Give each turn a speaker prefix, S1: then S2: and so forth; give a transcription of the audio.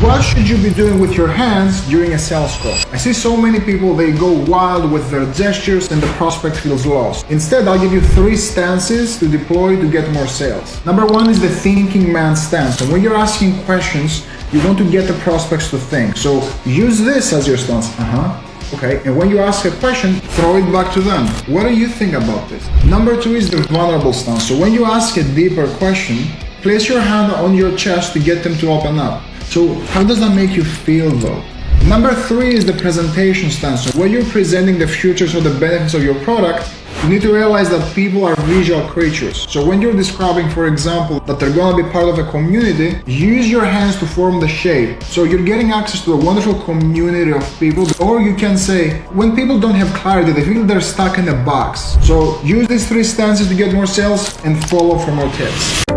S1: what should you be doing with your hands during a sales call? I see so many people, they go wild with their gestures and the prospect feels lost. Instead, I'll give you 3 stances to deploy to get more sales. Number 1 is the thinking man stance. And when you're asking questions, you want to get the prospects to think. So use this as your stance. Okay, and when you ask a question, throw it back to them. What do you think about this? Number 2 is the vulnerable stance. So when you ask a deeper question, place your hand on your chest to get them to open up. So how does that make you feel though? Number 3 is the presentation stance. So when you're presenting the futures or the benefits of your product, you need to realize that people are visual creatures. So when you're describing, for example, that they're gonna be part of a community, use your hands to form the shape. So you're getting access to a wonderful community of people. Or you can say, when people don't have clarity, they feel they're stuck in a box. So use these 3 stances to get more sales and follow for more tips.